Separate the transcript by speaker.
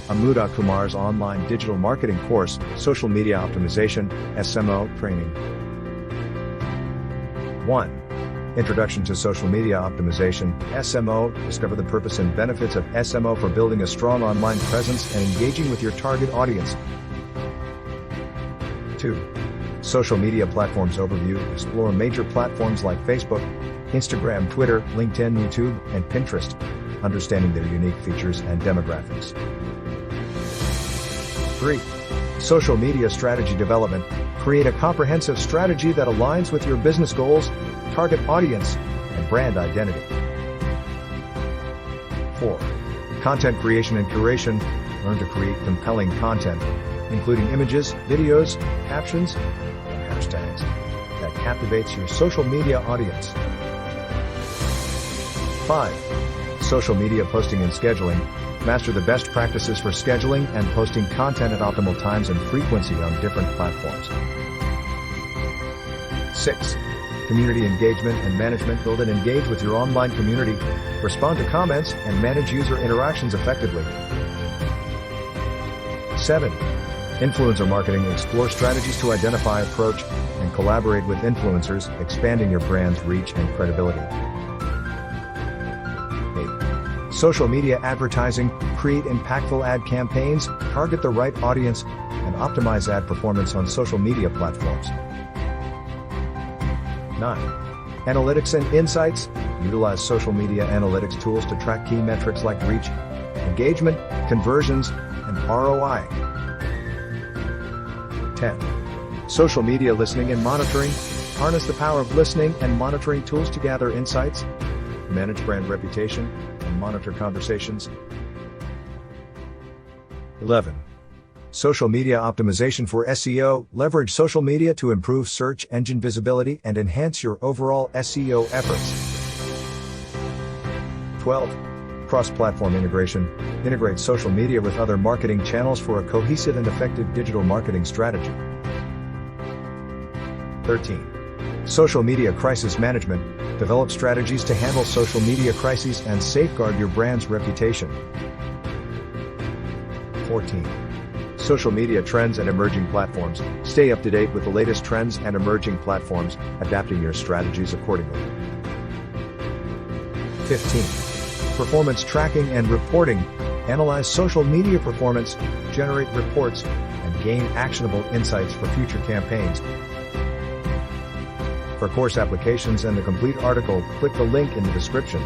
Speaker 1: Amudhakumar's online digital marketing course, Social Media Optimization SMO Training. 1. Introduction to Social Media Optimization SMO. Discover the purpose and benefits of SMO for building a strong online presence and engaging with your target audience. 2. Social media platforms overview. Explore major platforms like Facebook, Instagram, Twitter, LinkedIn, YouTube, and Pinterest, understanding their unique features and demographics. 3. Social media strategy development. Create a comprehensive strategy that aligns with your business goals, target audience, and brand identity. 4. Content creation and curation. Learn to create compelling content, including images, videos, captions, and hashtags that captivates your social media audience. 5. Social media posting and scheduling. Master the best practices for scheduling and posting content at optimal times and frequency on different platforms. 6. Community engagement and management. Build and engage with your online community, respond to comments, and manage user interactions effectively. 7. Influencer marketing. Explore strategies to identify, approach, and collaborate with influencers, expanding your brand's reach and credibility. 8. Social media advertising. Create impactful ad campaigns, target the right audience, and optimize ad performance on social media platforms. 9. Analytics and insights. Utilize social media analytics tools to track key metrics like reach, engagement, conversions, and ROI. 10. Social media listening and monitoring. Harness the power of listening and monitoring tools to gather insights, manage brand reputation, and monitor conversations. 11. Social media optimization for SEO. Leverage social media to improve search engine visibility and enhance your overall SEO efforts. 12. Cross-platform integration. Integrate social media with other marketing channels for a cohesive and effective digital marketing strategy. 13. Social media crisis management. Develop strategies to handle social media crises and safeguard your brand's reputation. 14. Social media trends and emerging platforms. Stay up to date with the latest trends and emerging platforms, adapting your strategies accordingly. 15. Performance tracking and reporting. Analyze social media performance, generate reports, and gain actionable insights for future campaigns. For course applications and the complete article, click the link in the description.